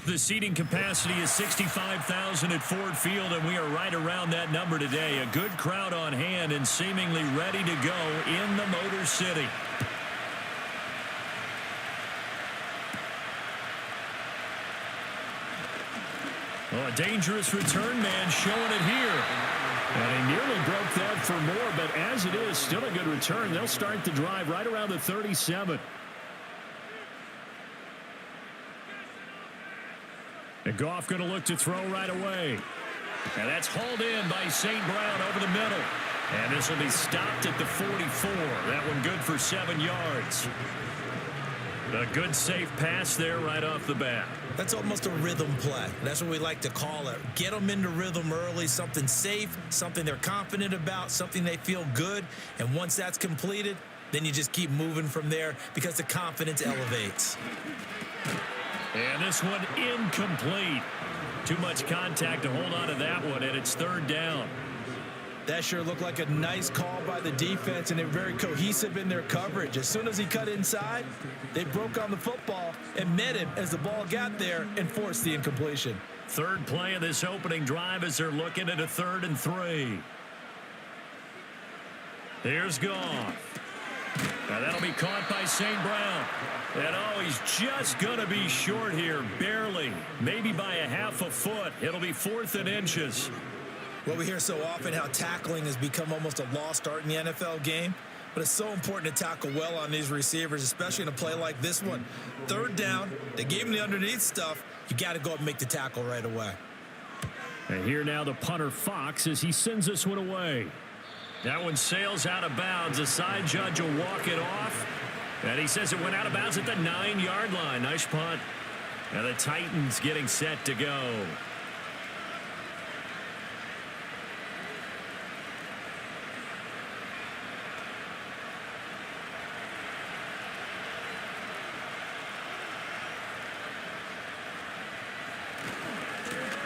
The seating capacity is 65,000 at Ford Field, and we are right around that number today. A good crowd on hand and seemingly ready to go in the Motor City. Oh, a dangerous return man showing it here. And he nearly broke that for more, but as it is, still a good return. They'll start the drive right around the 37. And Goff going to look to throw right away. And that's hauled in by St. Brown over the middle. And this will be stopped at the 44. That one good for 7 yards. A good safe pass there right off the bat. That's almost a rhythm play. That's what we like to call it. Get them into rhythm early, something safe, something they're confident about, something they feel good. And once that's completed, then you just keep moving from there because the confidence elevates. And this one incomplete. Too much contact to hold on to that one, and it's third down. That sure looked like a nice call by the defense, and they're very cohesive in their coverage. As soon as he cut inside, they broke on the football and met him as the ball got there and forced the incompletion. Third play of this opening drive as they're looking at a 3rd and 3. Here's Goff. Now that'll be caught by St. Brown. And oh, he's just going to be short here, barely, maybe by a half a foot. It'll be 4th and inches. Well, we hear so often how tackling has become almost a lost art in the NFL game, but it's so important to tackle well on these receivers, especially in a play like this one. 3rd down, they gave him the underneath stuff. You got to go up and make the tackle right away. And here now the punter Fox as he sends this one away. That one sails out of bounds. The side judge will walk it off. And he says it went out of bounds at the 9-yard line. Nice punt. And the Titans getting set to go.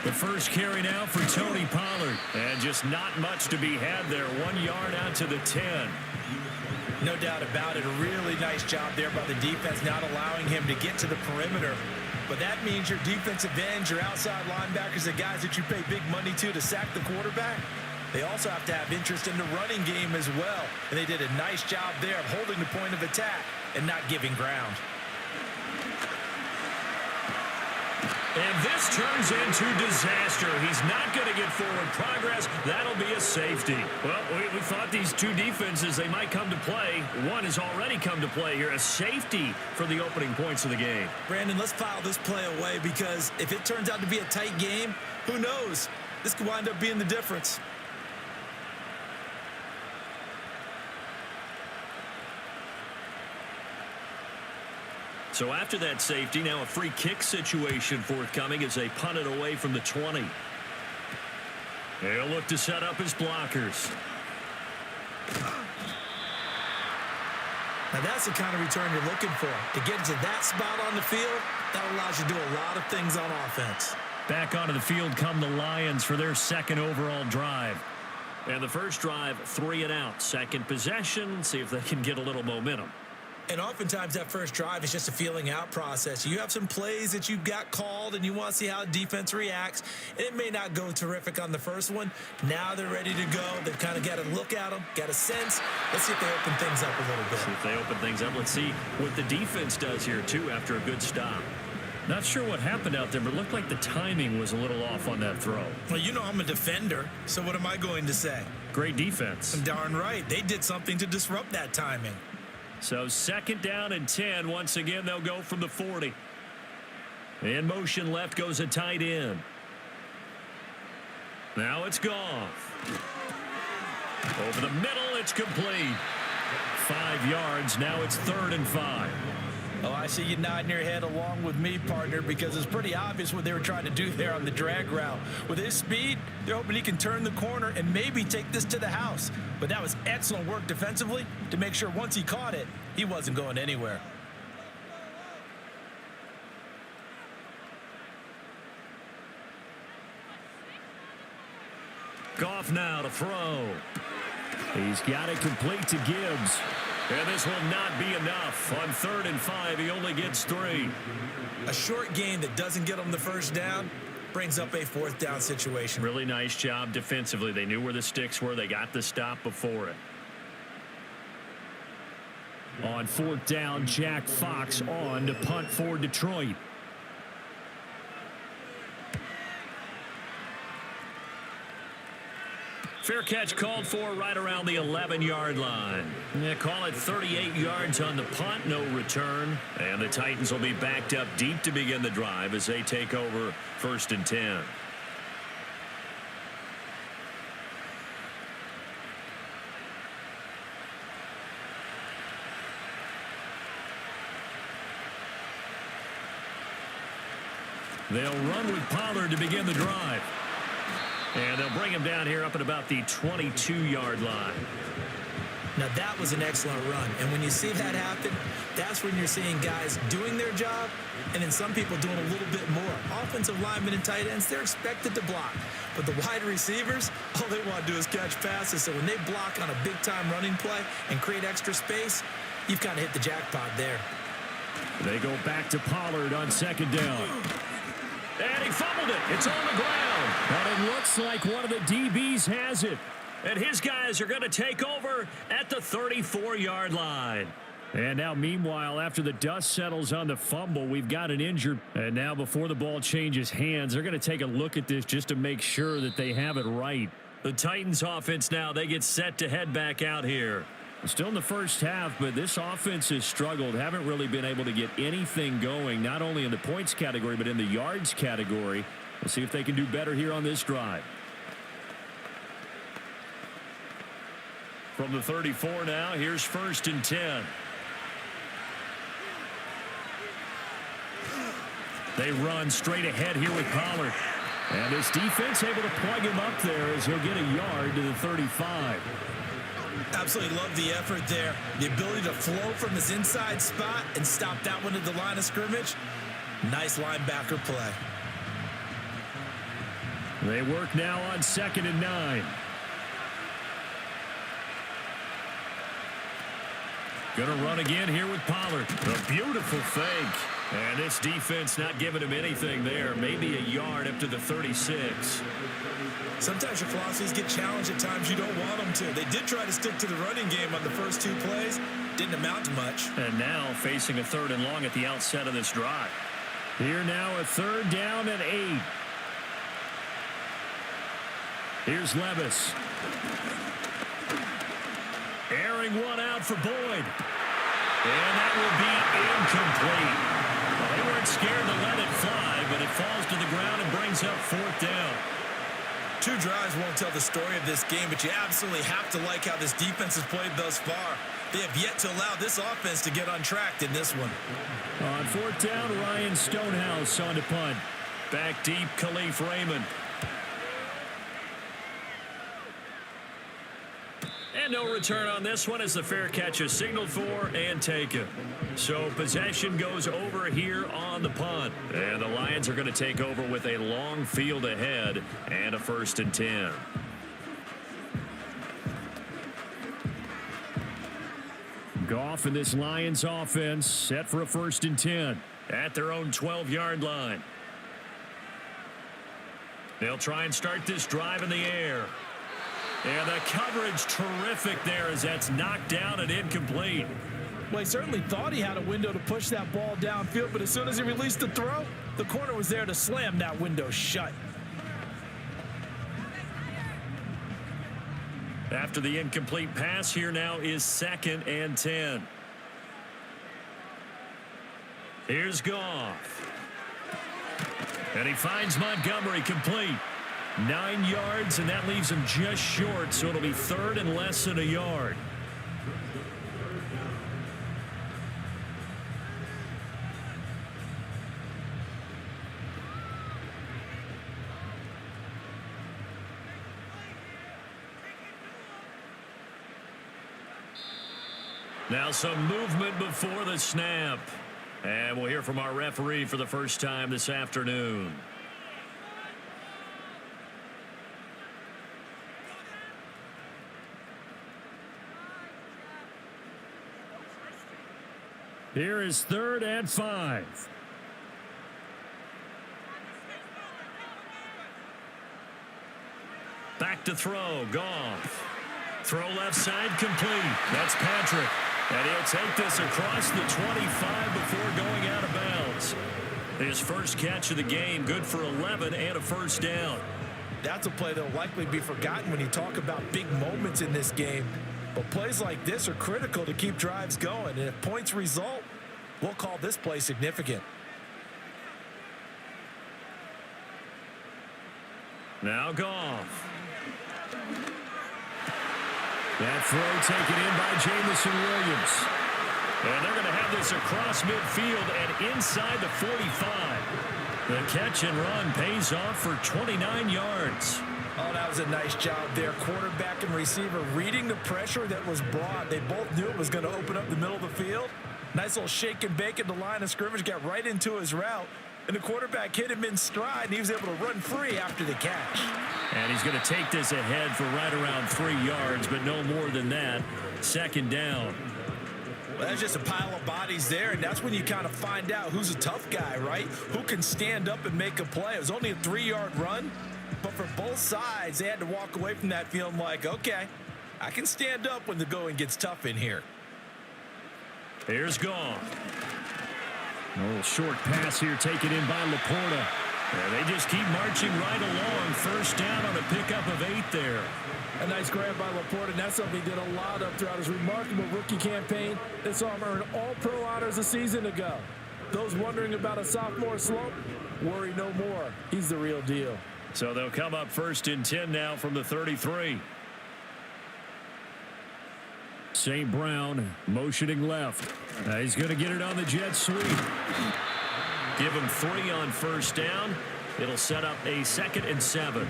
The first carry now for Tony Pollard. And just not much to be had there. 1 yard out to the 10. No doubt about it. A really nice job there by the defense, not allowing him to get to the perimeter. But that means your defensive ends, your outside linebackers, the guys that you pay big money to sack the quarterback, they also have to have interest in the running game as well. And they did a nice job there of holding the point of attack and not giving ground. And this turns into disaster. He's not going to get forward progress. That'll be a safety. Well, we thought these two defenses, they might come to play. One has already come to play here. A safety for the opening points of the game. Brandon, let's file this play away because if it turns out to be a tight game, who knows? This could wind up being the difference. So after that safety, now a free kick situation forthcoming as they punt it away from the 20. He'll look to set up his blockers. Now that's the kind of return you're looking for. To get to that spot on the field, that allows you to do a lot of things on offense. Back onto the field come the Lions for their second overall drive. And the first drive, 3 and out. Second possession, see if they can get a little momentum. And oftentimes that first drive is just a feeling out process. You have some plays that you've got called and you want to see how defense reacts. And it may not go terrific on the first one. Now they're ready to go. They've kind of got to look at them, got a sense. Let's see if they open things up a little bit. See if they open things up. Let's see what the defense does here, too, after a good stop. Not sure what happened out there, but it looked like the timing was a little off on that throw. Well, you know I'm a defender, so what am I going to say? Great defense. Darn right. They did something to disrupt that timing. So second down and 10. Once again, they'll go from the 40. In motion left goes a tight end. Now it's Goff. Over the middle, it's complete. 5 yards. Now it's 3rd and 5. Oh, I see you nodding your head along with me, partner, because it's pretty obvious what they were trying to do there on the drag route. With his speed, they're hoping he can turn the corner and maybe take this to the house. But that was excellent work defensively to make sure once he caught it, he wasn't going anywhere. Goff now to throw. He's got it complete to Gibbs. And this will not be enough. On 3rd and 5, he only gets 3. A short gain that doesn't get him the first down brings up a 4th down situation. Really nice job defensively. They knew where the sticks were. They got the stop before it. On 4th down, Jack Fox on to punt for Detroit. Fair catch called for right around the 11-yard line. They call it 38 yards on the punt, no return. And the Titans will be backed up deep to begin the drive as they take over 1st and 10. They'll run with Pollard to begin the drive. And they'll bring him down here up at about the 22-yard line. Now, that was an excellent run. And when you see that happen, that's when you're seeing guys doing their job and then some people doing a little bit more. Offensive linemen and tight ends, they're expected to block. But the wide receivers, all they want to do is catch passes. So when they block on a big-time running play and create extra space, you've kind of hit the jackpot there. They go back to Pollard on 2nd down. And he fumbled it. It's on the ground. But it looks like one of the DBs has it. And his guys are going to take over at the 34-yard line. And now, meanwhile, after the dust settles on the fumble, we've got an injured. And now before the ball changes hands, they're going to take a look at this just to make sure that they have it right. The Titans offense now, they get set to head back out here. Still in the first half, but this offense has struggled. Haven't really been able to get anything going, not only in the points category, but in the yards category. We'll see if they can do better here on this drive. From the 34 now, here's 1st and 10. They run straight ahead here with Pollard. And this defense able to plug him up there as he'll get a yard to the 35. Absolutely love the effort there. The ability to flow from his inside spot and stop that one at the line of scrimmage. Nice linebacker play. They work now on 2nd and 9. Going to run again here with Pollard. A beautiful fake. And this defense not giving him anything there. Maybe a yard up to the 36. Sometimes your philosophies get challenged at times you don't want them to. They did try to stick to the running game on the first 2 plays. Didn't amount to much. And now facing a 3rd and long at the outset of this drive. Here now a 3rd down and 8. Here's Levis. Airing one out for Boyd. And that will be incomplete. Well, they weren't scared to let it fly, but it falls to the ground and brings up 4th down. 2 drives won't tell the story of this game, but you absolutely have to like how this defense has played thus far. They have yet to allow this offense to get untracked in this one. On 4th down, Ryan Stonehouse on to punt. Back deep, Khalif Raymond. And no return on this one as the fair catch is signaled for and taken. So possession goes over here on the punt. And the Lions are going to take over with a long field ahead and a 1st and 10. Goff and this Lions offense set for a 1st and 10 at their own 12-yard line. They'll try and start this drive in the air. And the coverage terrific there as that's knocked down and incomplete. Well, he certainly thought he had a window to push that ball downfield, but as soon as he released the throw, the corner was there to slam that window shut. After the incomplete pass, here now is 2nd and 10. Here's Goff. And he finds Montgomery complete. 9 yards, and that leaves him just short, so it'll be 3rd and less than a yard. Now some movement before the snap. And we'll hear from our referee for the first time this afternoon. Here is 3rd and 5. Back to throw. Goff. Throw left side complete. That's Patrick. And he'll take this across the 25 before going out of bounds. His first catch of the game, good for 11 and a first down. That's a play that will likely be forgotten when you talk about big moments in this game. But plays like this are critical to keep drives going. And if points result, we'll call this play significant. Now Goff. That throw taken in by Jamison Williams. And they're going to have this across midfield and inside the 45. The catch and run pays off for 29 yards. Oh, that was a nice job there. Quarterback and receiver reading the pressure that was brought. They both knew it was going to open up the middle of the field. Nice little shake and bake at the line of scrimmage. Got right into his route. And the quarterback hit him in stride, and he was able to run free after the catch. And he's going to take this ahead for right around 3 yards, but no more than that. 2nd down. Well, that's just a pile of bodies there, and that's when you kind of find out who's a tough guy, right? Who can stand up and make a play. It was only a 3-yard run, but for both sides, they had to walk away from that feeling like, okay, I can stand up when the going gets tough in here. Here's Goff. A little short pass here taken in by Laporta. And they just keep marching right along. First down on a pickup of 8 there. A nice grab by Laporta, and that's something he did a lot of throughout his remarkable rookie campaign. They saw him earn all-pro honors a season ago. Those wondering about a sophomore slump, worry no more. He's the real deal. So they'll come up 1st and 10 now from the 33. St. Brown motioning left. He's going to get it on the jet sweep. Give him 3 on first down. It'll set up a 2nd and 7.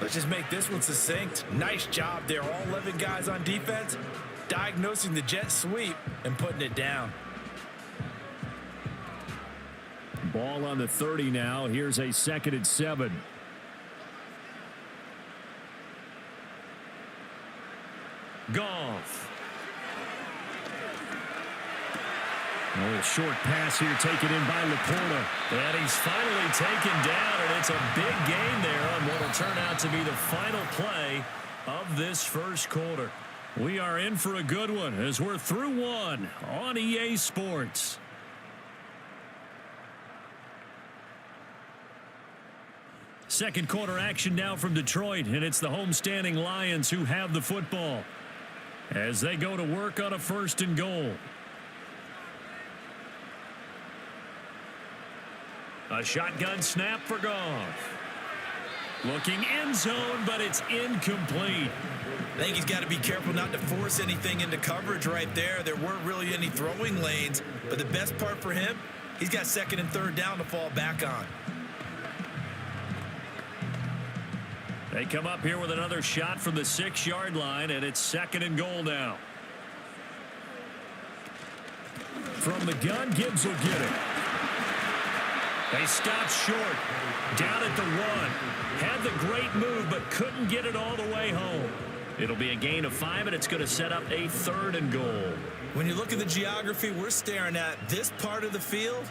Let's just make this one succinct. Nice job there. All 11 guys on defense diagnosing the jet sweep and putting it down. Ball on the 30 now. Here's a 2nd and 7. Goff. A little short pass here taken in by Laporta. And he's finally taken down, and it's a big gain there on what will turn out to be the final play of this first quarter. We are in for a good one as we're through one on EA Sports. Second quarter action now from Detroit, and it's the homestanding Lions who have the football as they go to work on a 1st and goal. A shotgun snap for Goff. Looking end zone, but it's incomplete. I think he's got to be careful not to force anything into coverage right there. There weren't really any throwing lanes, but the best part for him, he's got 2nd and 3rd down to fall back on. They come up here with another shot from the 6-yard line, and it's 2nd and goal now. From the gun, Gibbs will get it. They stopped short. Down at the 1. Had the great move, but couldn't get it all the way home. It'll be a gain of 5, and it's going to set up a 3rd and goal. When you look at the geography we're staring at, this part of the field,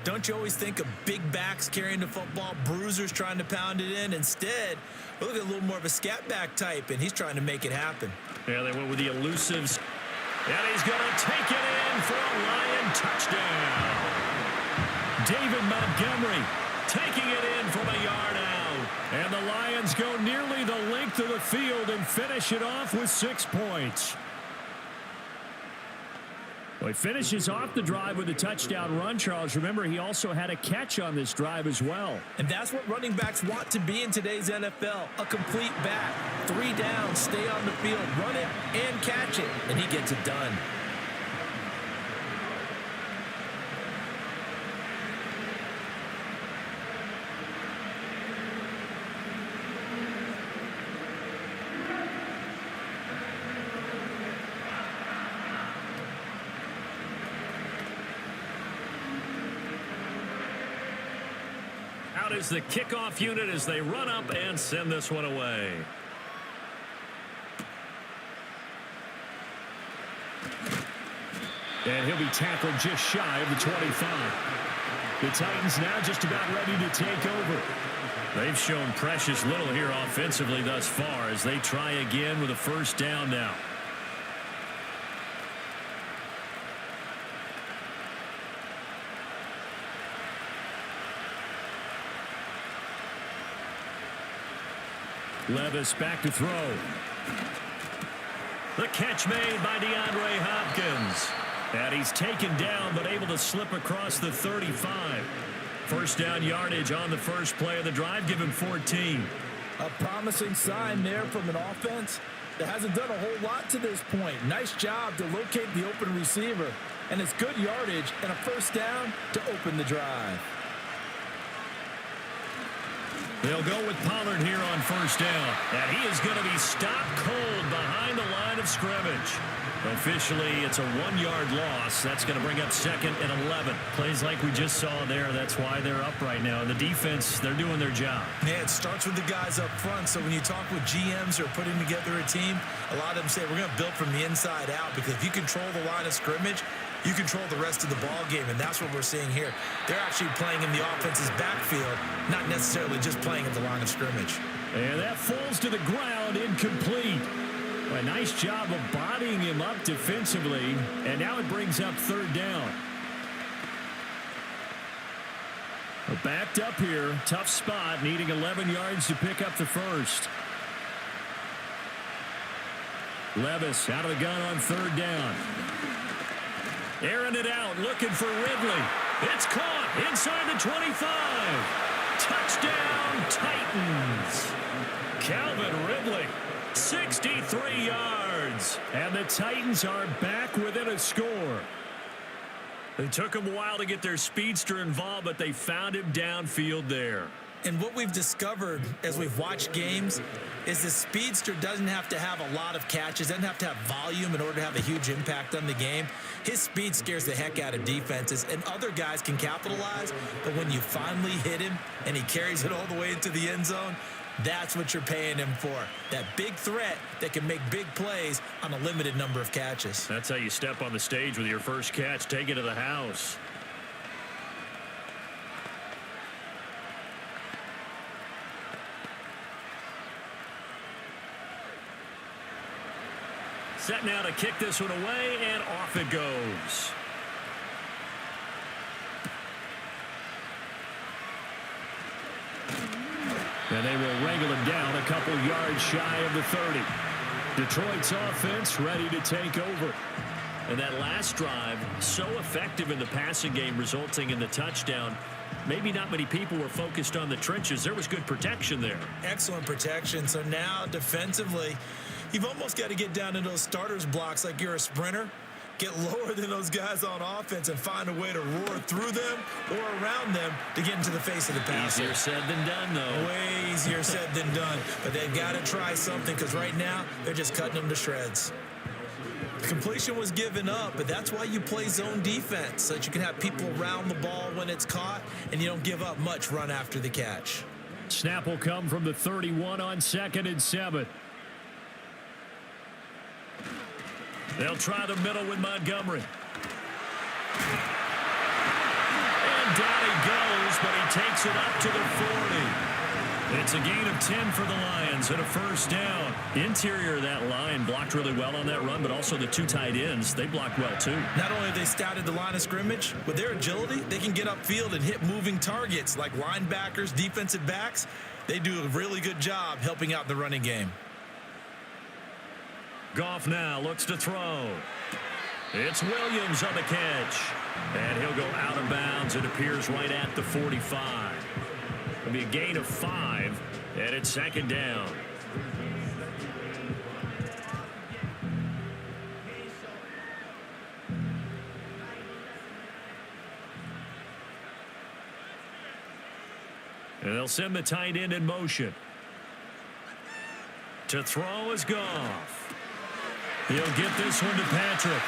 don't you always think of big backs carrying the football, bruisers trying to pound it in? Instead, we're looking at a little more of a scat back type, and he's trying to make it happen. Yeah, they went with the elusives. And he's going to take it in for a Lion touchdown. David Montgomery taking it in from a yard out. And the Lions go nearly the length of the field and finish it off with 6 points. Well, he finishes off the drive with a touchdown run, Charles. Remember, he also had a catch on this drive as well. And that's what running backs want to be in today's NFL, a complete back. 3 down, stay on the field, run it, and catch it. And he gets it done. Out is the kickoff unit as they run up and send this one away. And he'll be tackled just shy of the 25. The Titans now just about ready to take over. They've shown precious little here offensively thus far as they try again with a first down now. Levis back to throw. The catch made by DeAndre Hopkins. And he's taken down but able to slip across the 35. First down yardage on the first play of the drive. Give him 14. A promising sign there from an offense that hasn't done a whole lot to this point. Nice job to locate the open receiver. And it's good yardage and a first down to open the drive. They'll go with Pollard here on first down. And he is going to be stopped cold behind the line of scrimmage. Officially, it's a 1-yard loss. That's going to bring up 2nd and 11. Plays like we just saw there. That's why they're up right now. And the defense, they're doing their job. Yeah, it starts with the guys up front. So when you talk with GMs or putting together a team, a lot of them say we're going to build from the inside out, because if you control the line of scrimmage, you control the rest of the ball game, and that's what we're seeing here. They're actually playing in the offense's backfield, not necessarily just playing at the line of scrimmage. And that falls to the ground, incomplete. A nice job of bodying him up defensively, and now it brings up 3rd down. Backed up here, tough spot, needing 11 yards to pick up the first. Levis out of the gun on 3rd down. Airing it out, looking for Ridley. It's caught inside the 25. Touchdown, Titans. Calvin Ridley, 63 yards. And the Titans are back within a score. It took them a while to get their speedster involved, but they found him downfield there. And what we've discovered as we've watched games is the speedster doesn't have to have a lot of catches, doesn't have to have volume in order to have a huge impact on the game. His speed scares the heck out of defenses, and other guys can capitalize. But when you finally hit him and he carries it all the way into the end zone, that's what you're paying him for. That big threat that can make big plays on a limited number of catches. That's how you step on the stage with your first catch. Take it to the house. Set now to kick this one away, and off it goes. And they will wrangle him down a couple yards shy of the 30. Detroit's offense ready to take over. And that last drive, so effective in the passing game, resulting in the touchdown. Maybe not many people were focused on the trenches. There was good protection there. Excellent protection. So now defensively, you've almost got to get down into those starters blocks like you're a sprinter. Get lower than those guys on offense and find a way to roar through them or around them to get into the face of the passer. Easier said than done, though. Way easier said than done. But they've got to try something, because right now they're just cutting them to shreds. The completion was given up, but that's why you play zone defense, so that you can have people around the ball when it's caught and you don't give up much run after the catch. Snap will come from the 31 on 2nd and 7. They'll try the middle with Montgomery. And down he goes, but he takes it up to the 40. It's a gain of 10 for the Lions and a first down. Interior of that line blocked really well on that run, but also the 2 tight ends, they blocked well too. Not only have they scouted the line of scrimmage, with their agility, they can get upfield and hit moving targets like linebackers, defensive backs. They do a really good job helping out the running game. Goff now looks to throw. It's Williams on the catch. And he'll go out of bounds. It appears right at the 45. It'll be a gain of 5, and it's 2nd down. And they'll send the tight end in motion. To throw is Goff. He'll get this one to Patrick.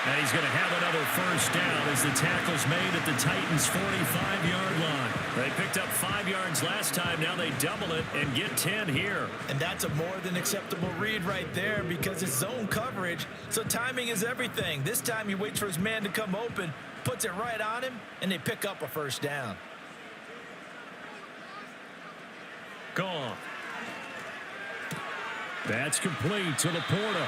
And he's going to have another first down as the tackle's made at the Titans' 45-yard line. They picked up 5 yards last time. Now they double it and get 10 here. And that's a more than acceptable read right there because it's zone coverage, so timing is everything. This time he waits for his man to come open, puts it right on him, and they pick up a first down. Goff. That's complete to Laporta.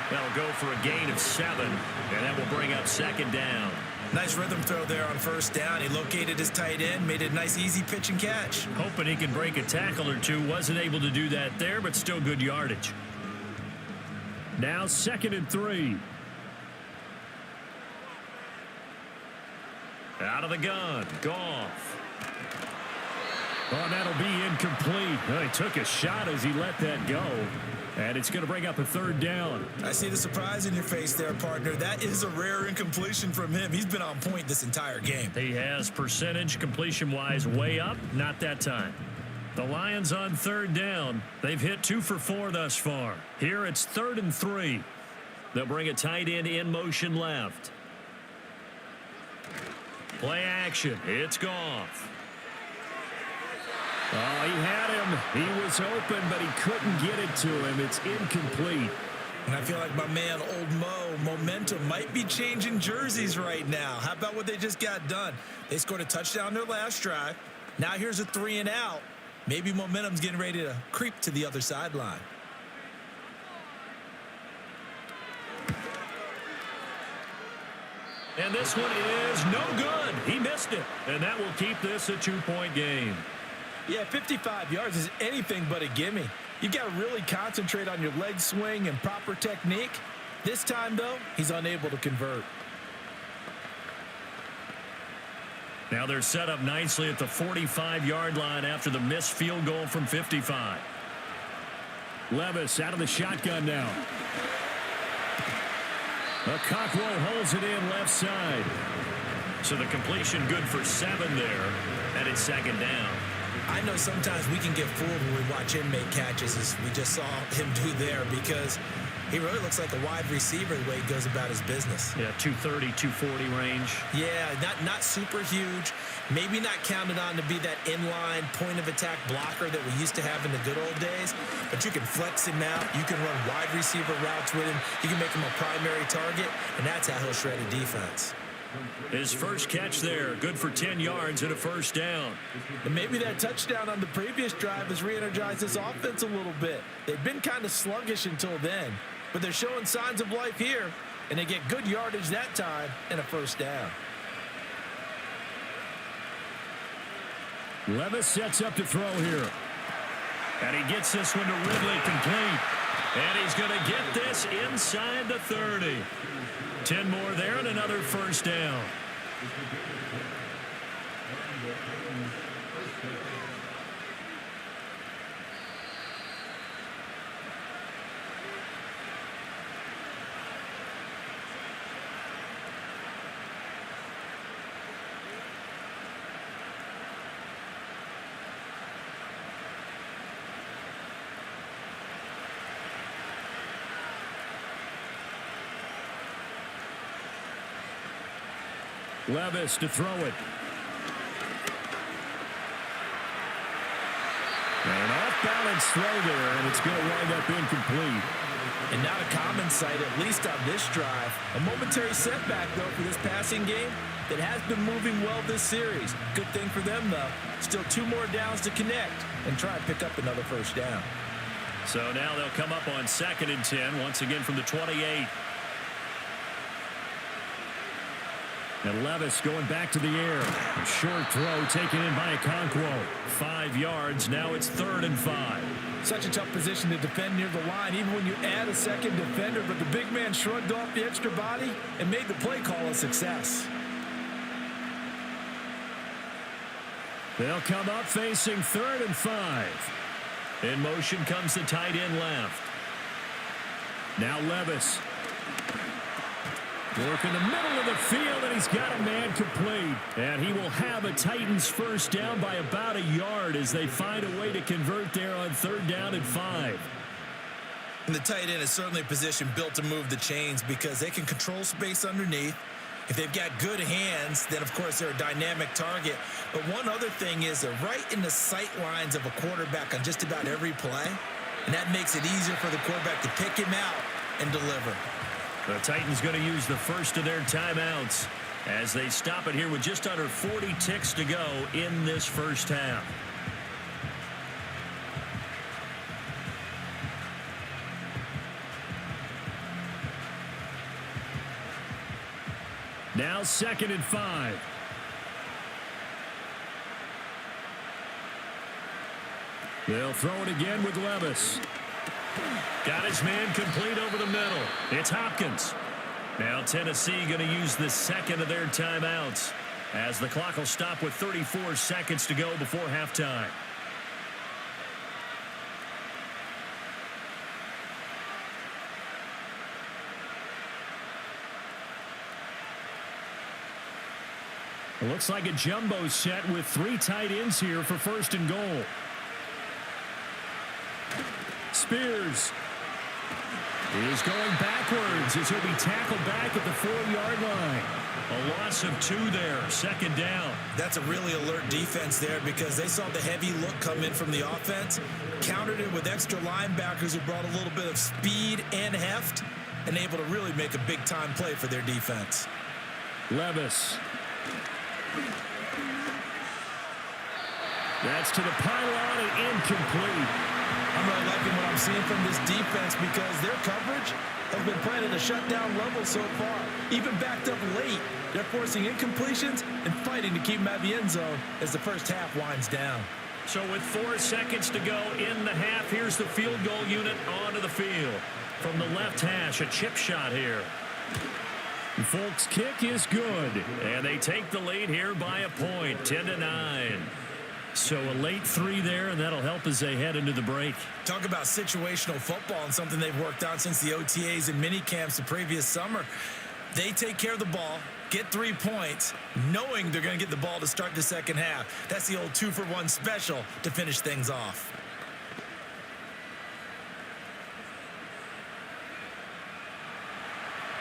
That'll go for a gain of 7, and that will bring up second down. Nice rhythm throw there on first down. He located his tight end, made it a nice easy pitch and catch. Hoping he can break a tackle or two. Wasn't able to do that there, but still good yardage. Now 2nd and 3. Out of the gun, Goff. Oh, that'll be incomplete. He took a shot as he let that go. And it's going to bring up a 3rd down. I see the surprise in your face there, partner. That is a rare incompletion from him. He's been on point this entire game. He has percentage completion-wise way up. Not that time. The Lions on 3rd down. They've hit 2 for 4 thus far. Here it's 3rd and 3. They'll bring a tight end in motion left. Play action. It's Goff. Oh, he had him. He was open, but he couldn't get it to him. It's incomplete. And I feel like my man, Old Mo, momentum might be changing jerseys right now. How about what they just got done? They scored a touchdown their last drive. Now here's a 3 and out. Maybe momentum's getting ready to creep to the other sideline. And this one is no good. He missed it. And that will keep this a 2-point game. Yeah, 55 yards is anything but a gimme. You've got to really concentrate on your leg swing and proper technique. This time, though, he's unable to convert. Now they're set up nicely at the 45-yard line after the missed field goal from 55. Levis out of the shotgun now. Okonkwo holds it in left side. So the completion good for 7 there, and it's 2nd down. I know sometimes we can get fooled when we watch him make catches, as we just saw him do there, because he really looks like a wide receiver the way he goes about his business. Yeah, 230, 240 range. Yeah, not super huge. Maybe not counted on to be that inline point-of-attack blocker that we used to have in the good old days, but you can flex him out. You can run wide receiver routes with him. You can make him a primary target, and that's how he'll shred a defense. His first catch there, good for 10 yards and a first down. And maybe that touchdown on the previous drive has re-energized this offense a little bit. They've been kind of sluggish until then, but they're showing signs of life here, and they get good yardage that time and a first down. Levis sets up to throw here. And he gets this one to Ridley complete. And he's going to get this inside the 30. 10 more there and another first down. Levis to throw it. An off-balance throw there, and it's going to wind up incomplete. And not a common sight, at least on this drive. A momentary setback, though, for this passing game that has been moving well this series. Good thing for them, though. Still 2 more downs to connect and try and pick up another first down. So now they'll come up on 2nd and 10, once again from the 28. And Levis going back to the air. A short throw taken in by Okonkwo. 5 yards. Now it's 3rd and 5. Such a tough position to defend near the line, even when you add a second defender. But the big man shrugged off the extra body and made the play call a success. They'll come up facing 3rd and 5. In motion comes the tight end left. Now Levis. Work in the middle of the field, and he's got a man complete. And he will have a Titans first down by about a yard as they find a way to convert there on 3rd down and 5. And the tight end is certainly a position built to move the chains because they can control space underneath. If they've got good hands, then, of course, they're a dynamic target. But one other thing is they're right in the sight lines of a quarterback on just about every play, and that makes it easier for the quarterback to pick him out and deliver. The Titans going to use the first of their timeouts as they stop it here with just under 40 ticks to go in this first half. Now 2nd and 5. They'll throw it again with Levis. Got his man complete over the middle. It's Hopkins. Now Tennessee going to use the second of their timeouts as the clock will stop with 34 seconds to go before halftime. It looks like a jumbo set with 3 tight ends here for 1st and goal. Spears is going backwards as he'll be tackled back at the 4-yard line. A loss of 2 there, 2nd down. That's a really alert defense there because they saw the heavy look come in from the offense, countered it with extra linebackers who brought a little bit of speed and heft, and able to really make a big-time play for their defense. Levis. That's to the pylon and incomplete. I'm really liking what I'm seeing from this defense because their coverage has been playing at a shutdown level so far. Even backed up late, they're forcing incompletions and fighting to keep them out of the end zone as the first half winds down. So with 4 seconds to go in the half, here's the field goal unit onto the field. From the left hash, a chip shot here. Folks' kick is good, and they take the lead here by a point, 10-9. So a late 3 there, and that'll help as they head into the break. Talk about situational football and something they've worked on since the OTAs and mini camps the previous summer. They take care of the ball, get 3 points, knowing they're going to get the ball to start the second half. That's the old 2-for-1 special to finish things off.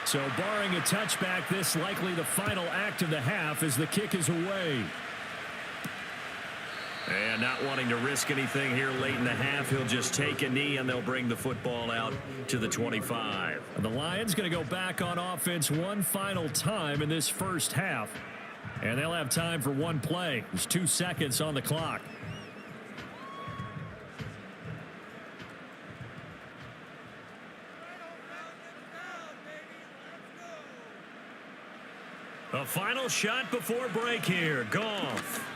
So barring a touchback, this likely the final act of the half as the kick is away. And not wanting to risk anything here late in the half, he'll just take a knee and they'll bring the football out to the 25. And the Lions going to go back on offense one final time in this first half. And they'll have time for one play. There's 2 seconds on the clock. A final shot before break here. Goff.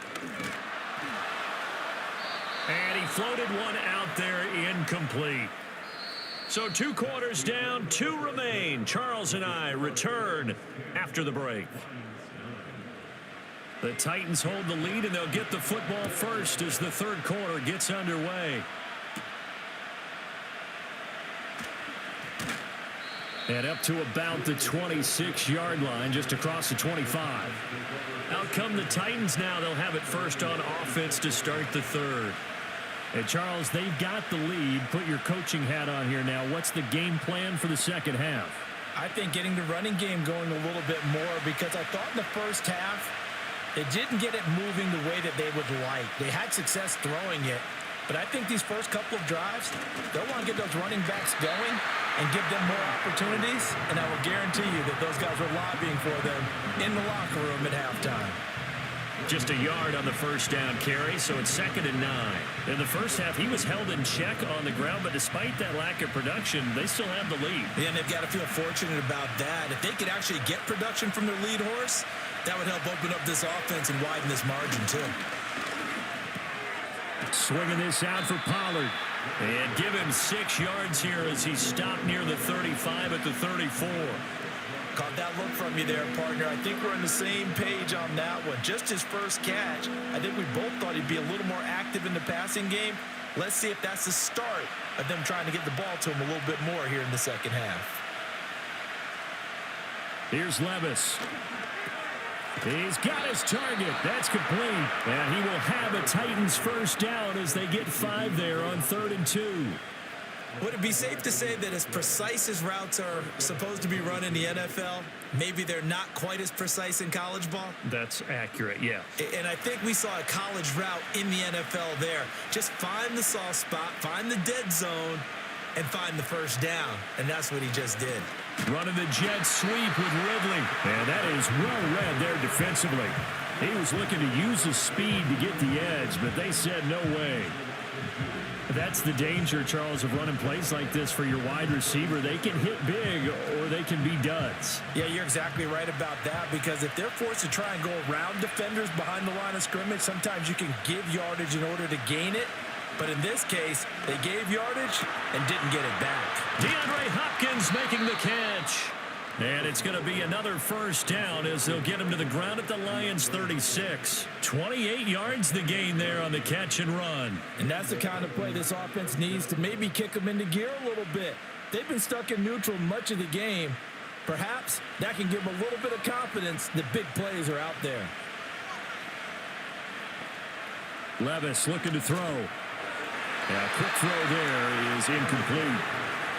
And he floated one out there incomplete. So 2 quarters down, 2 remain. Charles and I return after the break. The Titans hold the lead, and they'll get the football first as the 3rd quarter gets underway. And up to about the 26-yard line, just across the 25. Out come the Titans now. They'll have it first on offense to start the 3rd. And, Charles, they've got the lead. Put your coaching hat on here now. What's the game plan for the second half? I think getting the running game going a little bit more because I thought in the first half they didn't get it moving the way that they would like. They had success throwing it. But I think these first couple of drives, they'll want to get those running backs going and give them more opportunities. And I will guarantee you that those guys were lobbying for them in the locker room at halftime. Just a yard on the first down carry, so it's 2nd and 9. In the first half, he was held in check on the ground, but despite that lack of production, they still have the lead. Yeah, and they've got to feel fortunate about that. If they could actually get production from their lead horse, that would help open up this offense and widen this margin, too. Swinging this out for Pollard. And give him 6 yards here as he stopped near the 35 at the 34. Caught that look from you there, partner. I think we're on the same page on that one. Just his first catch. I think we both thought he'd be a little more active in the passing game. Let's see if that's the start of them trying to get the ball to him a little bit more here in the second half. Here's Levis. He's got his target. That's complete. And he will have a Titans first down as they get 5 there on 3rd and 2. Would it be safe to say that as precise as routes are supposed to be run in the NFL, maybe they're not quite as precise in college ball? That's accurate, yeah. And I think we saw a college route in the NFL there. Just find the soft spot, find the dead zone, and find the first down. And that's what he just did. Running the jet sweep with Ridley. And that is well read there defensively. He was looking to use his speed to get the edge, but they said no way. That's the danger, Charles, of running plays like this for your wide receiver. They can hit big or they can be duds. Yeah, you're exactly right about that, because if they're forced to try and go around defenders behind the line of scrimmage, sometimes you can give yardage in order to gain it. But in this case, they gave yardage and didn't get it back. DeAndre Hopkins making the catch. And it's going to be another first down as they'll get him to the ground at the Lions' 36. 28 yards the gain there on the catch and run. And that's the kind of play this offense needs to maybe kick them into gear a little bit. They've been stuck in neutral much of the game. Perhaps that can give them a little bit of confidence that big plays are out there. Levis looking to throw. Yeah, quick throw there is incomplete.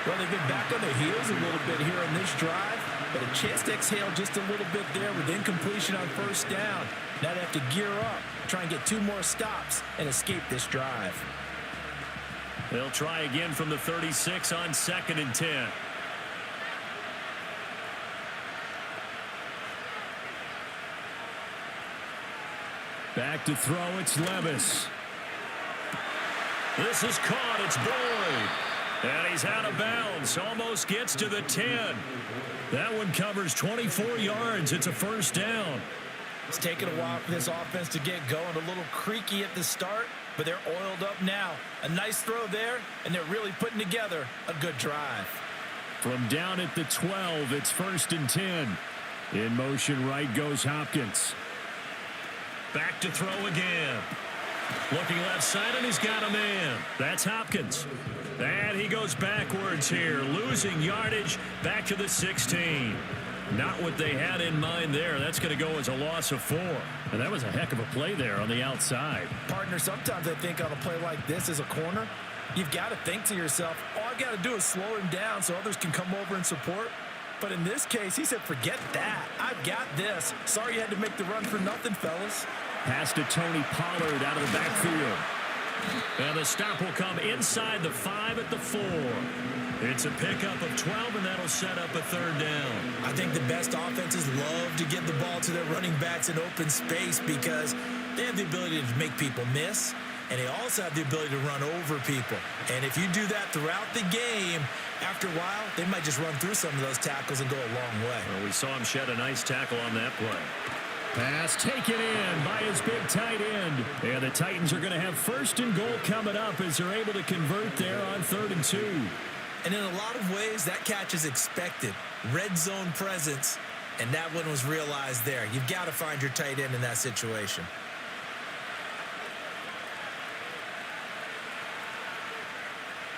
Well, they've been back on their heels a little bit here in this drive, but a chance to exhale just a little bit there with incompletion on first down. Now they have to gear up, try and get 2 more stops, and escape this drive. They'll try again from the 36 on 2nd and 10. Back to throw, it's Levis. This is caught, it's Boyd. And he's out of bounds, almost gets to the 10. That one covers 24 yards. It's a first down. It's taken a while for this offense to get going. A little creaky at the start, but they're oiled up now. A nice throw there, and they're really putting together a good drive. From down at the 12, it's 1st and 10. In motion right goes Hopkins. Back to throw again. Looking left side, and he's got a man. That's Hopkins. And he goes backwards here, losing yardage back to the 16. Not what they had in mind there. That's going to go as a loss of 4. And that was a heck of a play there on the outside. Partner, sometimes I think on a play like this as a corner, you've got to think to yourself, all I got to do is slow him down so others can come over and support. But in this case, he said, forget that. I've got this. Sorry you had to make the run for nothing, fellas. Pass to Tony Pollard out of the backfield. And the stop will come inside the 5 at the 4. It's a pickup of 12, and that'll set up a 3rd down. I think the best offenses love to get the ball to their running backs in open space because they have the ability to make people miss, and they also have the ability to run over people. And if you do that throughout the game, after a while, they might just run through some of those tackles and go a long way. Well, we saw him shed a nice tackle on that play. Pass taken in by his big tight end. And the Titans are going to have 1st and goal coming up as they're able to convert there on 3rd and 2. And in a lot of ways, that catch is expected. Red zone presence, and that one was realized there. You've got to find your tight end in that situation.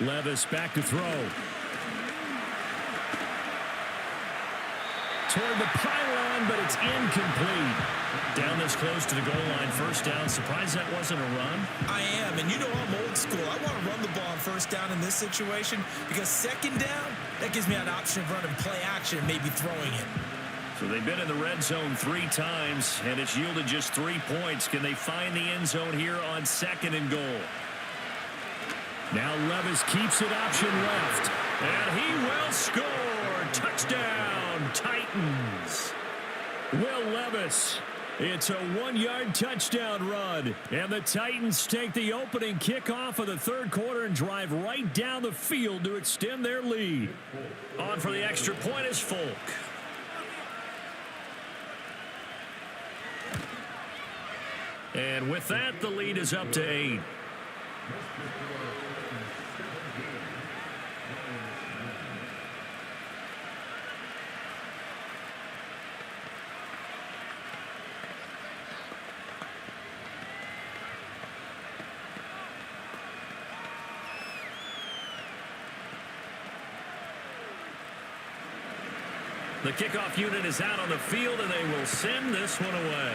Levis back to throw. Toward the pylon, but it's incomplete. Down this close to the goal line, 1st down. Surprised that wasn't a run? I am, and you know I'm old school. I want to run the ball on 1st down in this situation because 2nd down, that gives me an option of running play action and maybe throwing it. So they've been in the red zone 3 times, and it's yielded just 3 points. Can they find the end zone here on 2nd and goal? Now Levis keeps it option left, and he will score. Touchdown, Titans. Will Levis. It's a 1-yard touchdown run, and the Titans take the opening kickoff of the 3rd quarter and drive right down the field to extend their lead. On for the extra point is Folk. And with that, the lead is up to 8. The kickoff unit is out on the field, and they will send this one away.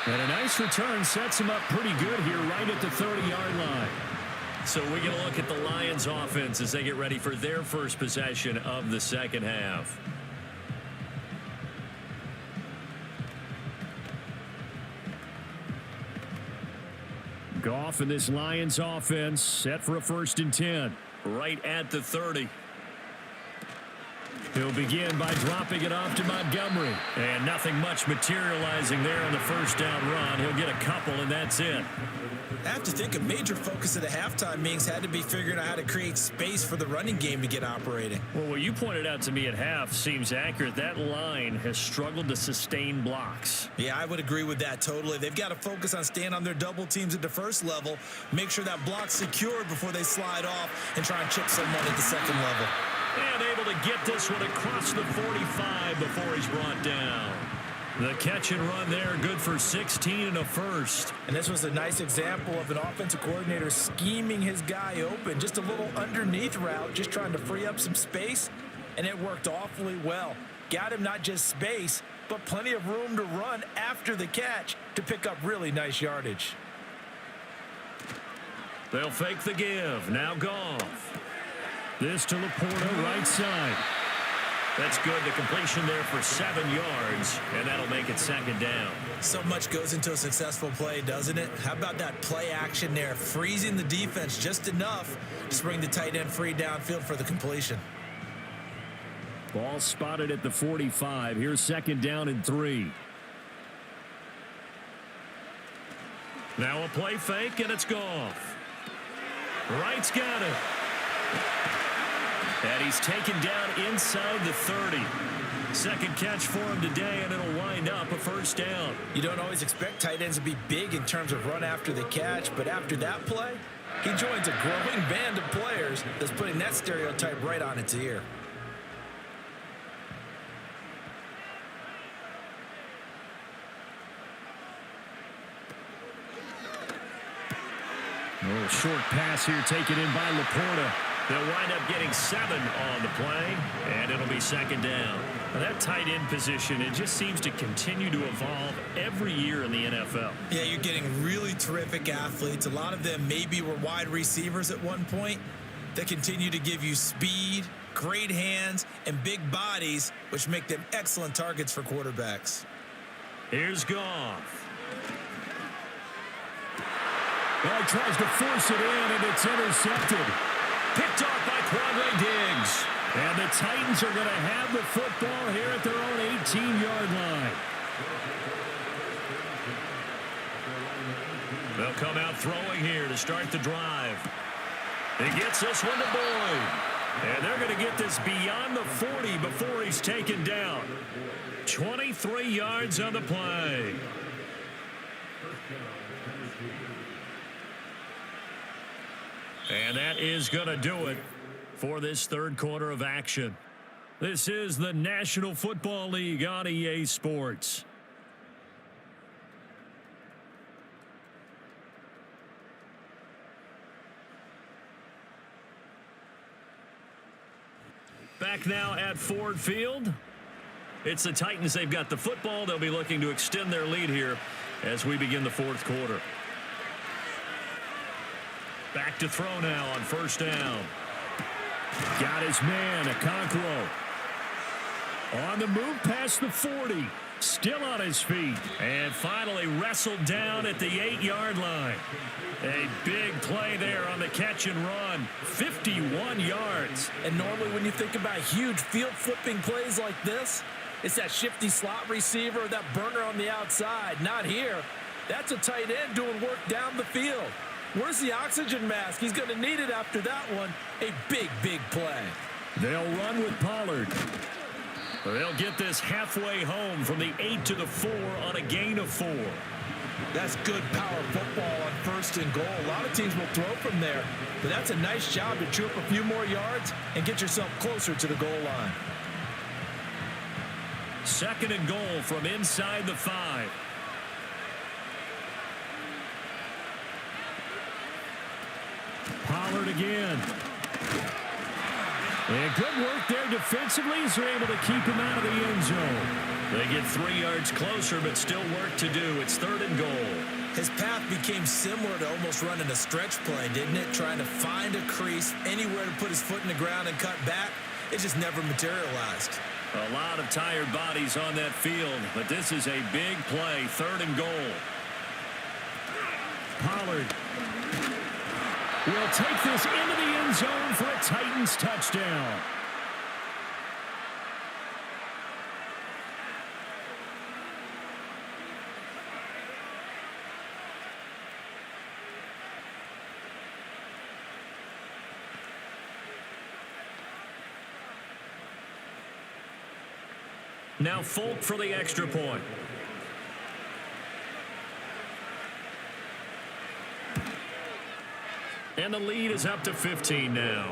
And a nice return sets him up pretty good here right at the 30-yard line. So we're going to look at the Lions offense as they get ready for their first possession of the second half. Goff and this Lions offense set for a 1st and 10. Right at the 30. He'll begin by dropping it off to Montgomery. And nothing much materializing there on the first down run. He'll get a couple, and that's it. I have to think a major focus of the halftime meetings had to be figuring out how to create space for the running game to get operating. Well, what you pointed out to me at half seems accurate. That line has struggled to sustain blocks. Yeah, I would agree with that totally. They've got to focus on staying on their double teams at the first level, make sure that block's secured before they slide off and try and chip someone at the second level. And able to get this one across the 45 before he's brought down. The catch and run there, good for 16 and a first. And this was a nice example of an offensive coordinator scheming his guy open. Just a little underneath route, just trying to free up some space, and it worked awfully well. Got him not just space, but plenty of room to run after the catch to pick up really nice yardage. They'll fake the give. Now Goff. This to Laporta, right side. That's good. The completion there for 7 yards, and that'll make it second down. So much goes into a successful play, doesn't it? How about that play action there, freezing the defense just enough to bring the tight end free downfield for the completion. Ball spotted at the 45. Here's second down and 3. Now a play fake, and it's Goff. Wright's got it. And he's taken down inside the 30. Second catch for him today, and it'll wind up a first down. You don't always expect tight ends to be big in terms of run after the catch, but after that play, he joins a growing band of players that's putting that stereotype right on its ear. A little short pass here taken in by Laporta. They'll wind up getting 7 on the play, and it'll be second down. Now that tight end position, it just seems to continue to evolve every year in the NFL. Yeah, you're getting really terrific athletes. A lot of them maybe were wide receivers at one point that continue to give you speed, great hands, and big bodies, which make them excellent targets for quarterbacks. Here's Goff. Well, he tries to force it in, and it's intercepted. Picked off by Quadre Diggs. And the Titans are going to have the football here at their own 18-yard line. They'll come out throwing here to start the drive. He gets this one to Boyd. And they're going to get this beyond the 40 before he's taken down. 23 yards on the play. And that is going to do it for this third quarter of action. This is the National Football League on EA Sports. Back now at Ford Field. It's the Titans. They've got the football. They'll be looking to extend their lead here as we begin the fourth quarter. Back to throw now on first down. Got his man, Okonkwo. On the move past the 40. Still on his feet. And finally wrestled down at the 8-yard line. A big play there on the catch and run. 51 yards. And normally when you think about huge field-flipping plays like this, it's that shifty slot receiver, that burner on the outside. Not here. That's a tight end doing work down the field. Where's the oxygen mask? He's going to need it after that one. A big, big play. They'll run with Pollard. They'll get this halfway home from the 8 to the 4 on a gain of 4. That's good power football on first and goal. A lot of teams will throw from there, but that's a nice job to chew up a few more yards and get yourself closer to the goal line. Second and goal from inside the 5. Pollard again. And good work there defensively as they're able to keep him out of the end zone. They get 3 yards closer, but still work to do. It's 3rd and goal. His path became similar to almost running a stretch play, didn't it? Trying to find a crease, anywhere to put his foot in the ground and cut back. It just never materialized. A lot of tired bodies on that field, but this is a big play. 3rd and goal. Pollard will take this into the end zone for a Titans touchdown. Now Folk for the extra point. And the lead is up to 15 now.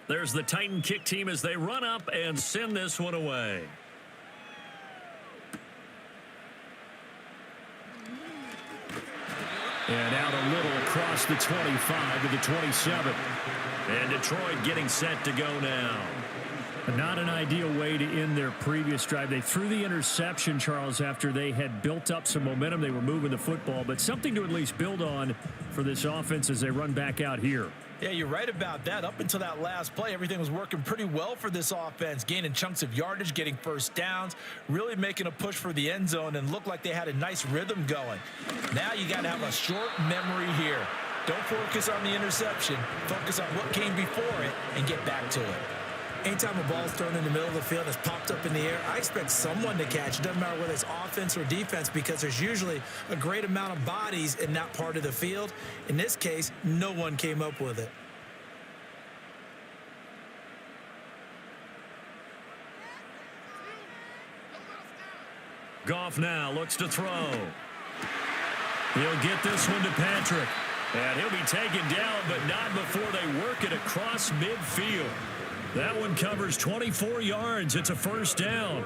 There's the Titan kick team as they run up and send this one away. And out a little across the 25 to the 27. And Detroit getting set to go now. Not an ideal way to end their previous drive. They threw the interception, Charles, after they had built up some momentum. They were moving the football, but something to at least build on for this offense as they run back out here. Yeah, you're right about that. Up until that last play, everything was working pretty well for this offense, gaining chunks of yardage, getting first downs, really making a push for the end zone, and looked like they had a nice rhythm going. Now you got to have a short memory here. Don't focus on the interception. Focus on what came before it and get back to it. Anytime a ball's thrown in the middle of the field and it's popped up in the air, I expect someone to catch. It doesn't matter whether it's offense or defense, because there's usually a great amount of bodies in that part of the field. In this case, no one came up with it. Goff now looks to throw. He'll get this one to Patrick. And he'll be taken down, but not before they work it across midfield. That one covers 24 yards. It's a first down.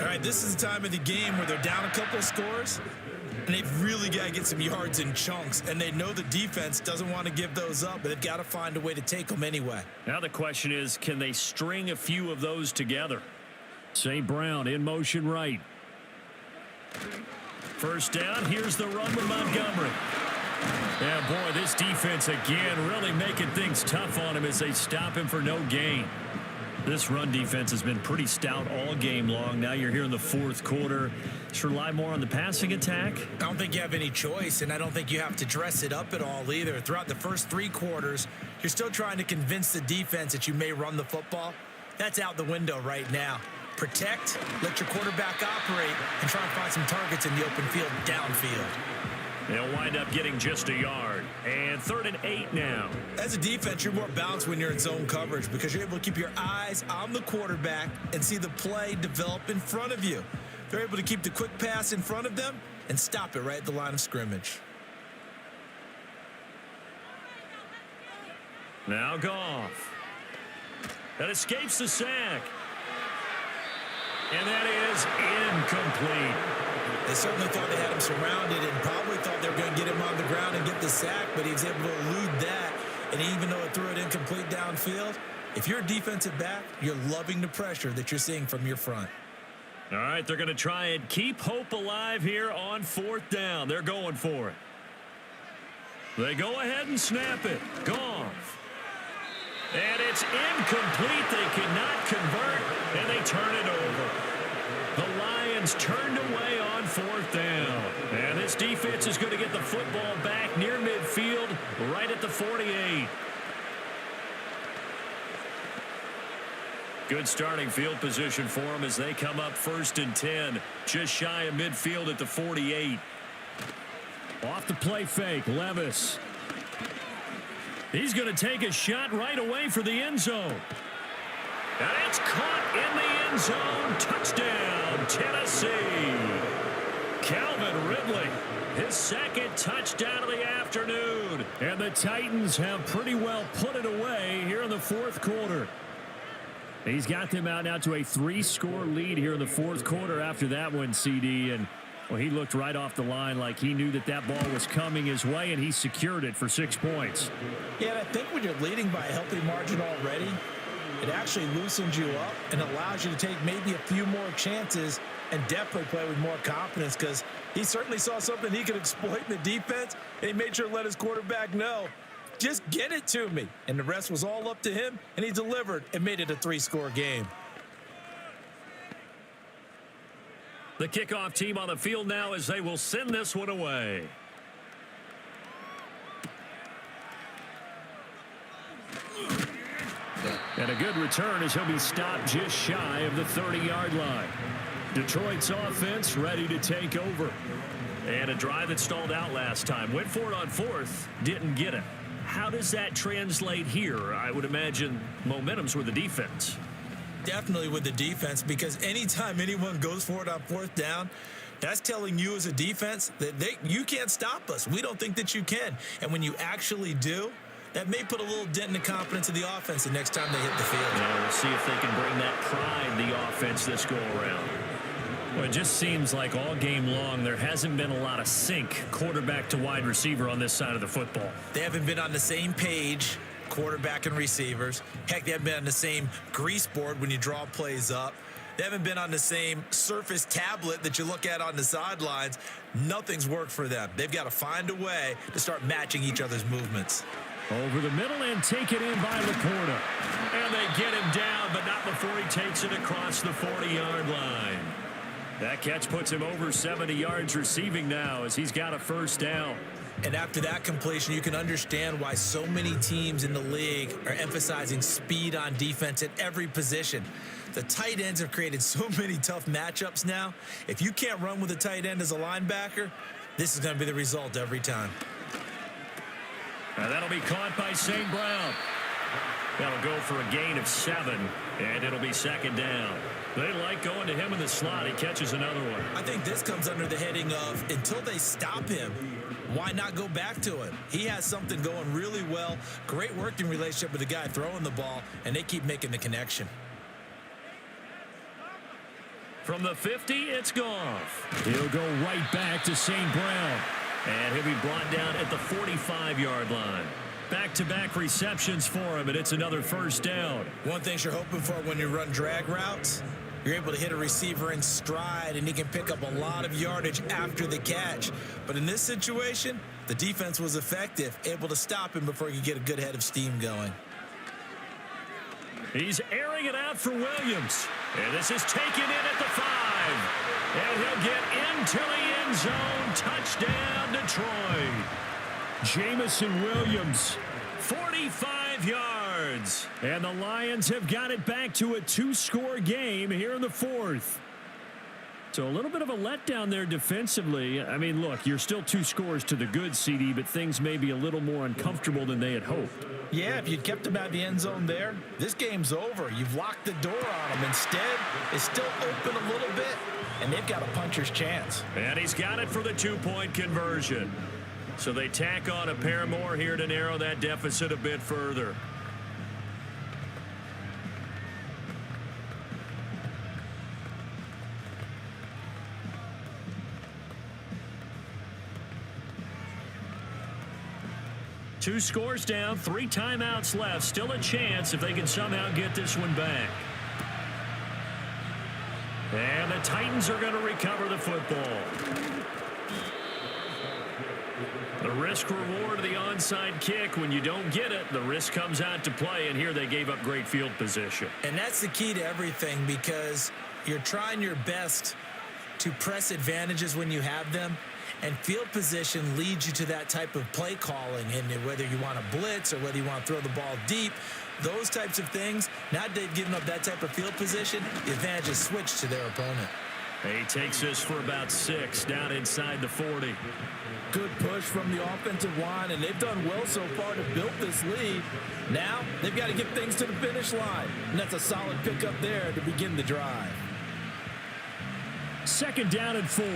All right, this is the time of the game where they're down a couple of scores, and they've really got to get some yards in chunks, and they know the defense doesn't want to give those up, but they've got to find a way to take them anyway. Now the question is, can they string a few of those together? St. Brown in motion right. First down, here's the run with Montgomery. Yeah, boy, this defense again really making things tough on him as they stop him for no gain. This run defense has been pretty stout all game long. Now you're here in the fourth quarter. Just rely more on the passing attack. I don't think you have any choice, and I don't think you have to dress it up at all either. Throughout the first 3 quarters, you're still trying to convince the defense that you may run the football. That's out the window right now. Protect, let your quarterback operate, and try and find some targets in the open field downfield. They'll wind up getting just a yard. And 3rd and 8 now. As a defense, you're more balanced when you're in zone coverage because you're able to keep your eyes on the quarterback and see the play develop in front of you. They're able to keep the quick pass in front of them and stop it right at the line of scrimmage. Now Goff. That escapes the sack. And that is incomplete. They certainly thought they had him surrounded and probably thought they were going to get him on the ground and get the sack, but he was able to elude that. And even though it threw it incomplete downfield, if you're a defensive back, you're loving the pressure that you're seeing from your front. All right, they're going to try and keep hope alive here on 4th down. They're going for it. They go ahead and snap it. Goff. And it's incomplete. They cannot convert, and they turn it over. The Lions turned away on 4th down. And this defense is going to get the football back near midfield, right at the 48. Good starting field position for them as they come up 1st and 10, just shy of midfield at the 48. Off the play fake, Levis. He's going to take a shot right away for the end zone. And it's caught in the end zone. Touchdown, Tennessee. Calvin Ridley, his second touchdown of the afternoon. And the Titans have pretty well put it away here in the fourth quarter. He's got them out now to a 3-score lead here in the fourth quarter after that one, CD. And, well, he looked right off the line like he knew that that ball was coming his way, and he secured it for 6 points. Yeah, and I think when you're leading by a healthy margin already, it actually loosens you up and allows you to take maybe a few more chances and definitely play with more confidence, because he certainly saw something he could exploit in the defense, and he made sure to let his quarterback know, just get it to me. And the rest was all up to him, and he delivered and made it a 3-score game. The kickoff team on the field now as they will send this one away. And a good return as he'll be stopped just shy of the 30-yard line. Detroit's offense ready to take over. And a drive that stalled out last time. Went for it on fourth, didn't get it. How does that translate here? I would imagine momentum's with the defense. Definitely with the defense, because anytime anyone goes for it on fourth down, that's telling you as a defense that you can't stop us. We don't think that you can. And when you actually do, that may put a little dent in the confidence of the offense the next time they hit the field. Yeah, we'll see if they can bring that pride the offense this go around. Well, it just seems like all game long there hasn't been a lot of sync quarterback to wide receiver on this side of the football. They haven't been on the same page, quarterback and receivers. Heck, they haven't been on the same grease board when you draw plays up. They haven't been on the same Surface tablet that you look at on the sidelines. Nothing's worked for them. They've got to find a way to start matching each other's movements. Over the middle and taken in by Laporta. And they get him down, but not before he takes it across the 40-yard line. That catch puts him over 70 yards receiving now as he's got a first down. And after that completion, you can understand why so many teams in the league are emphasizing speed on defense at every position. The tight ends have created so many tough matchups now. If you can't run with a tight end as a linebacker, this is going to be the result every time. And that'll be caught by St. Brown. That'll go for a gain of 7, and it'll be second down. They like going to him in the slot. He catches another one. I think this comes under the heading of, until they stop him, why not go back to it? He has something going really well. Great working relationship with the guy throwing the ball, and they keep making the connection. From the 50, it's Goff. He'll go right back to St. Brown. And he'll be brought down at the 45-yard line. Back-to-back receptions for him, and it's another first down. One thing you're hoping for when you run drag routes, you're able to hit a receiver in stride, and he can pick up a lot of yardage after the catch. But in this situation, the defense was effective, able to stop him before he could get a good head of steam going. He's airing it out for Williams. And this is taken in at the 5. And he'll get into the end zone. Touchdown, Detroit. Jamison Williams, 45 yards. And the Lions have got it back to a 2-score game here in the fourth. So a little bit of a letdown there defensively. I mean, look, you're still 2 scores to the good, CD, but things may be a little more uncomfortable than they had hoped. Yeah, if you'd kept him out of the end zone there, this game's over. You've locked the door on him. Instead, it's still open a little bit, and they've got a puncher's chance. And he's got it for the 2-point conversion. So they tack on a pair more here to narrow that deficit a bit further. Two scores down, 3 timeouts left. Still a chance if they can somehow get this one back. And the Titans are going to recover the football. The risk reward of the onside kick. When you don't get it, the risk comes out to play, and here they gave up great field position. And that's the key to everything, because you're trying your best to press advantages when you have them, and field position leads you to that type of play calling. And whether you want to blitz or whether you want to throw the ball deep, those types of things, now they've given up that type of field position, the advantage is switched to their opponent. He takes this for about 6 down inside the 40. Good push from the offensive line, and they've done well so far to build this lead. Now they've got to get things to the finish line, and that's a solid pickup there to begin the drive. Second down and 4.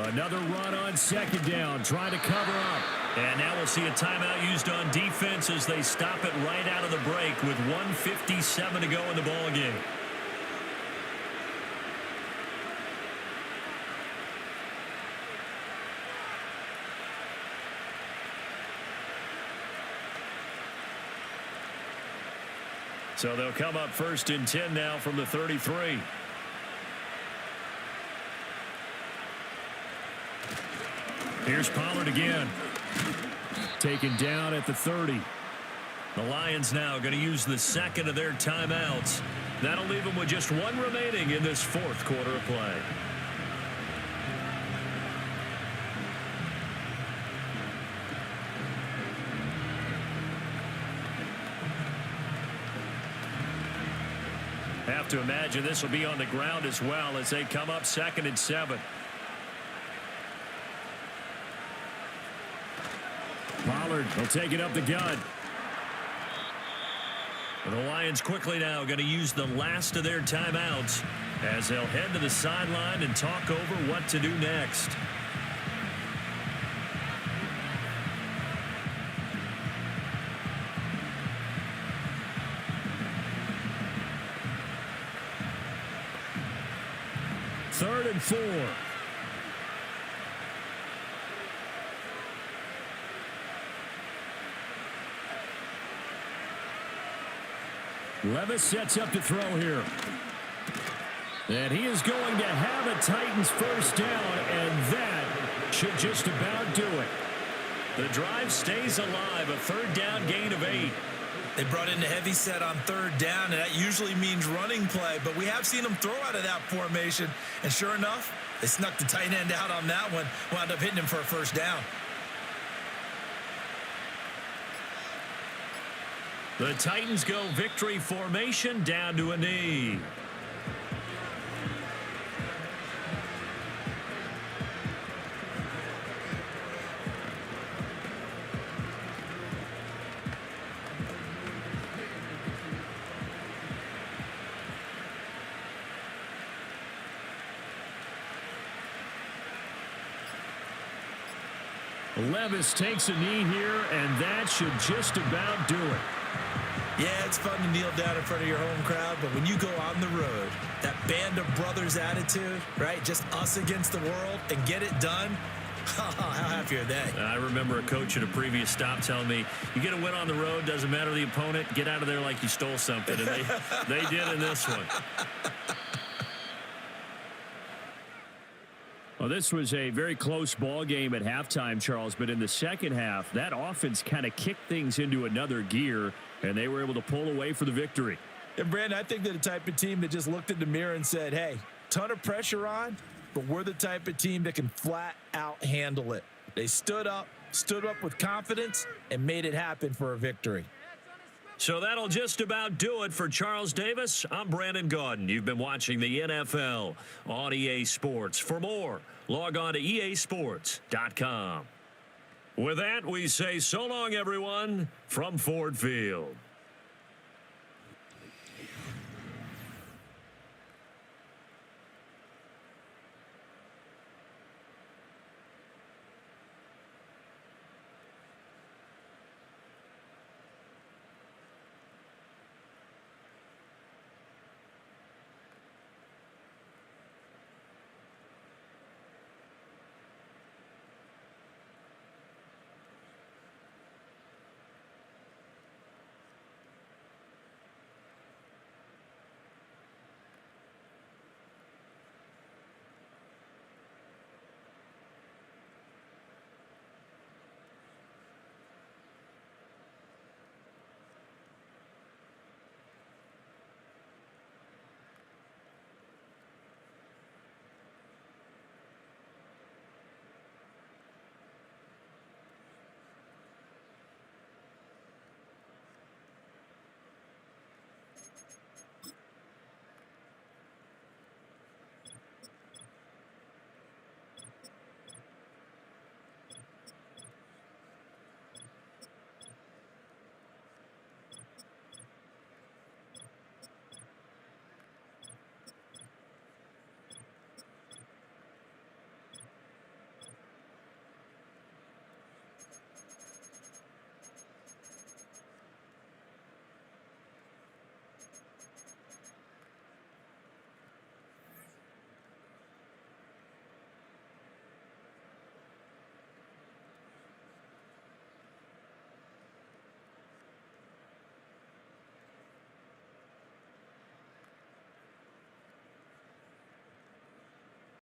Another run on second down, trying to cover up. And now we'll see a timeout used on defense as they stop it right out of the break with 1:57 to go in the ball game. So they'll come up 1st and 10 now from the 33. Here's Pollard again. Taken down at the 30. The Lions now going to use the second of their timeouts. That'll leave them with just one remaining in this 4th quarter of play. Have to imagine this will be on the ground as well as they come up 2nd and 7. Pollard will take it up the gut. The Lions quickly now going to use the last of their timeouts as they'll head to the sideline and talk over what to do next. Third and 4. Levis sets up to throw here. And he is going to have a Titans first down, and that should just about do it. The drive stays alive, a 3rd down gain of 8. They brought in the heavy set on 3rd down, and that usually means running play, but we have seen them throw out of that formation, and sure enough, they snuck the tight end out on that one, wound up hitting him for a 1st down. The Titans go victory formation down to a knee. Levis takes a knee here, and that should just about do it. Yeah, it's fun to kneel down in front of your home crowd, but when you go on the road, that band of brothers attitude, right? Just us against the world and get it done. How happy are they? I remember a coach at a previous stop telling me, you get a win on the road, doesn't matter the opponent, get out of there like you stole something. And they did in this one. Well, this was a very close ball game at halftime, Charles, but in the second half, that offense kind of kicked things into another gear, and they were able to pull away for the victory. And, Brandon, I think they're the type of team that just looked in the mirror and said, hey, ton of pressure on, but we're the type of team that can flat out handle it. They stood up with confidence, and made it happen for a victory. So that'll just about do it for Charles Davis. I'm Brandon Gaudin. You've been watching the NFL on EA Sports. For more, log on to easports.com. With that, we say so long, everyone, from Ford Field.